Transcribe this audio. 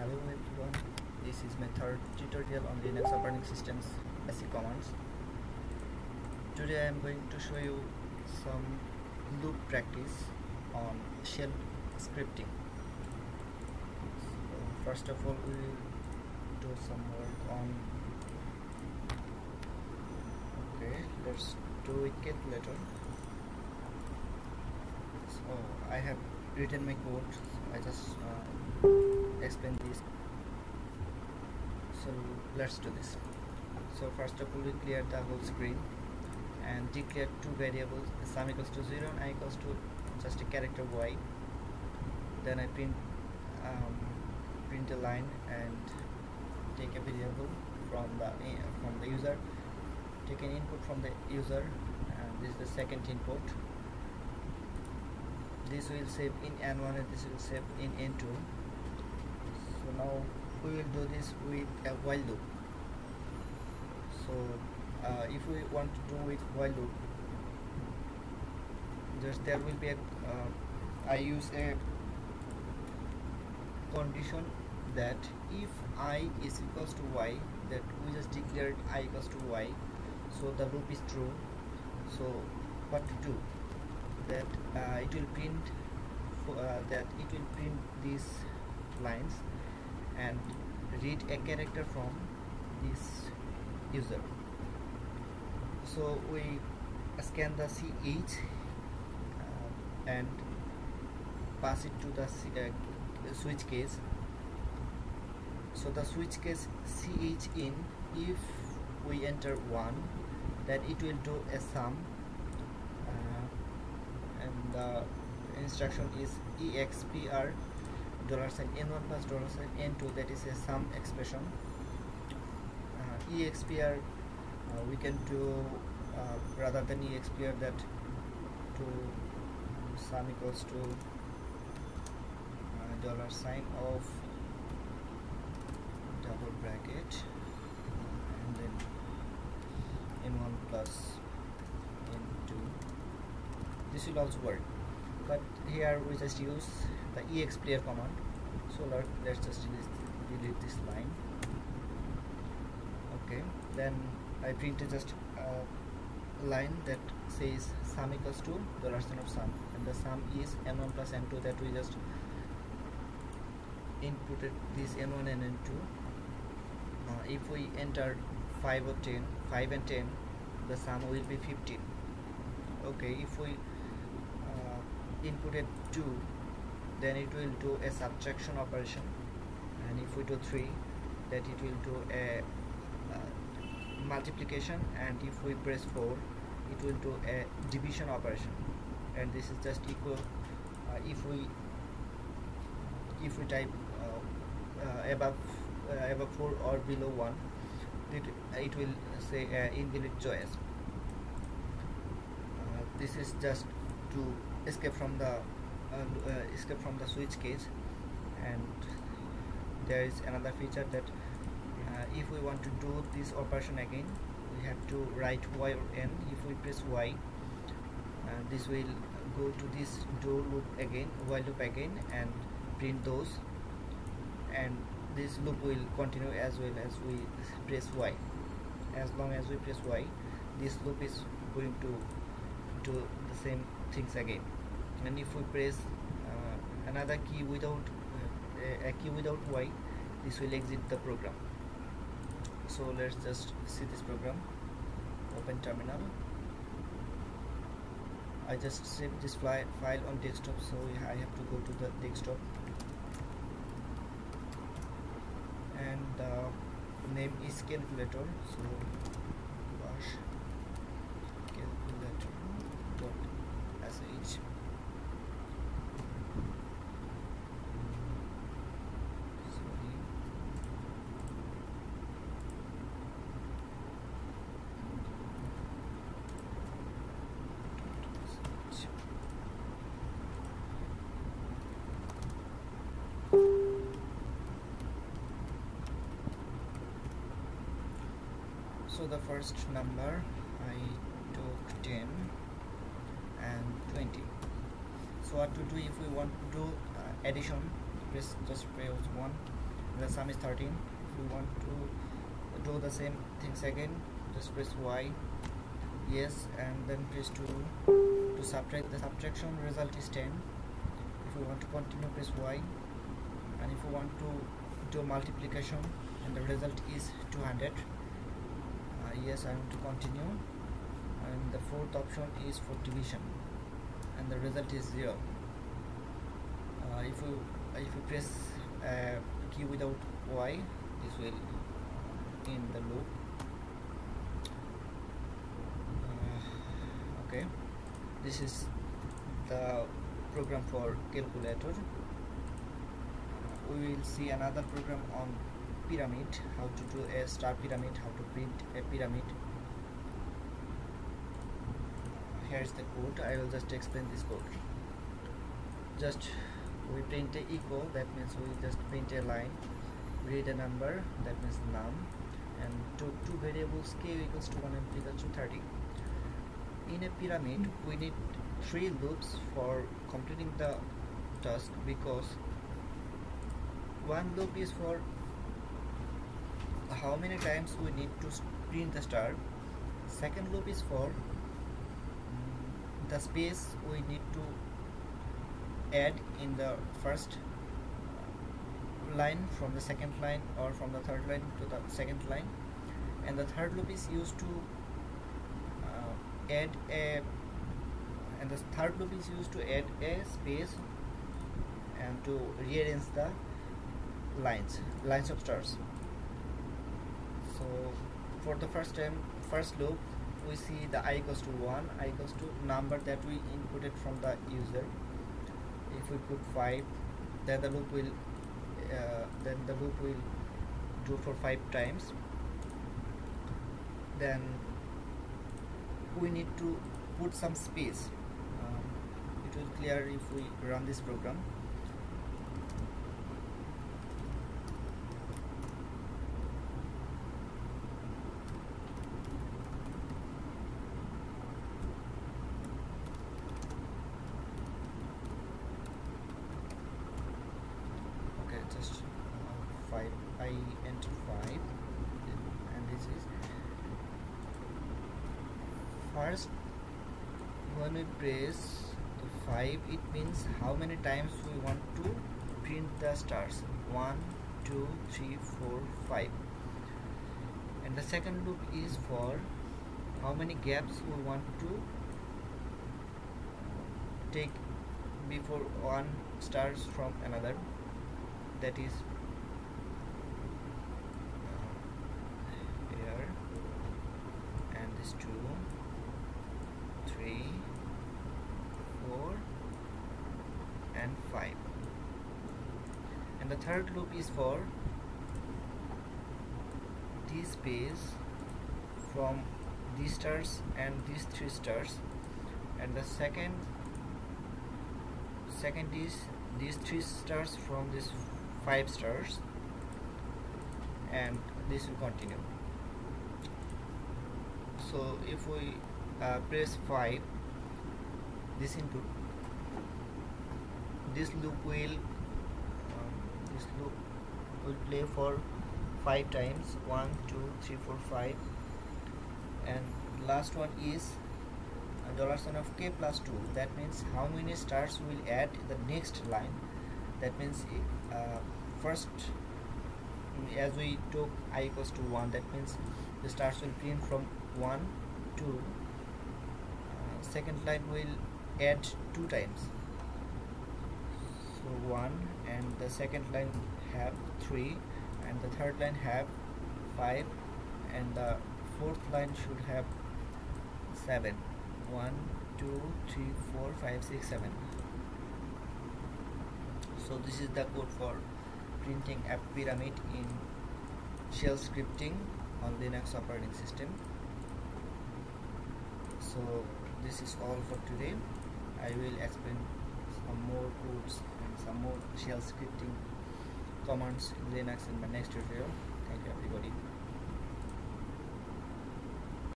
Hello everyone, this is my third tutorial on Linux operating systems basic commands. Today I am going to show you some loop practice on shell scripting. So first of all, we will do some work on. Okay, let's do it calculator. So I have written my code. I just explain this. So let's do this. So first of all, we clear the whole screen and declare two variables, sum equals to 0 and I equals to just a character y. Then I print a line and take a variable from the user, take an input from the user, and this is the second input. This will save in N1 and this will save in N2. So now we will do this with a while loop. So if we want to do with while loop, just there will be a I use a condition that if I is equals to y, that we just declared I equals to y, so the loop is true. So what to do? That it will print these lines and read a character from this user. So we scan the ch and pass it to the switch case. So the switch case ch in, if we enter 1, then it will do a sum, and the instruction is expr $n1 plus $n2, that is a sum expression. Expr we can do rather than expr, that to sum equals to $sign of double bracket and then n1 plus n2. This will also work, but here we just use the expr command. So let's just delete this line. Okay, then I printed just a line that says sum equals to $sign of sum, and the sum is n1 plus n2, that we just inputted this n1 and n2. If we enter 5 or 10, 5 and 10, the sum will be 15. Okay, if we inputted 2, then it will do a subtraction operation, and if we do 3, that it will do a multiplication, and if we press 4, it will do a division operation, and this is just equal. If we type above 4 or below 1, it will say invalid choice. This is just to escape from the switch case. And there is another feature that if we want to do this operation again, we have to write y or n. If we press y, this will go to this do loop again, while loop again, and print those, and this loop will continue as well as we press y. As long as we press y, this loop is going to do the same things again. And if we press another key without a key without y, this will exit the program. So let's just see this program. Open terminal. I just saved this file on desktop, so I have to go to the desktop, and the name is calculator. So bash calculator.sh. So the first number I took 10 and 20. So what to do if we want to do addition? Just press 1, the sum is 13. If we want to do the same things again, just press Y, yes, and then press 2 to subtract. The subtraction result is 10. If we want to continue, press Y, and if we want to do multiplication and the result is 200, yes, I want to continue, and the fourth option is for division and the result is 0. If you press key without Y, this will end the loop. Okay, this is the program for calculator. We will see another program on pyramid, how to do a star pyramid, how to print a pyramid. Here's the code. I will just explain this code. Just we print a equal, that means we just print a line, read a number, that means num, and two variables k equals to 1 and p equals to 30. In a pyramid we need 3 loops for completing the task, because one loop is for how many times we need to print the star, second loop is for the space we need to add in the first line from the second line, or from the third line to the second line, and the third loop is used to add a space and to rearrange the lines of stars. So for the first loop, we see the I equals to 1, I equals to number that we inputted from the user. If we put 5, then the loop will do for 5 times. Then we need to put some space. It will clear if we run this program. Okay, just 5. I enter 5, and this is first. When we press the 5, it means how many times we want to print the stars. 1, 2, 3, 4, 5. And the second loop is for how many gaps we want to take before one stars from another. That is here, and this 2, 3, 4, and 5. And the third loop is for this space from these stars and these 3 stars, and the second is these 3 stars from these 5 stars, and this will continue. So if we press 5, this input, this loop will play for 5 times, 1, 2, 3, 4, 5, and last one is $sign of k plus 2. That means how many stars will add the next line. That means first, as we took I equals to 1, that means the stars will print from 1 to second line will add 2 times. So 1, and the second line have 3, and the third line have 5, and the fourth line should have 7. 1, 2, 3, 4, 5, 6, 7. So this is the code for printing a pyramid in shell scripting on Linux operating system. So this is all for today. I will explain some more codes and some more shell scripting commands in Linux in my next tutorial. Thank you everybody.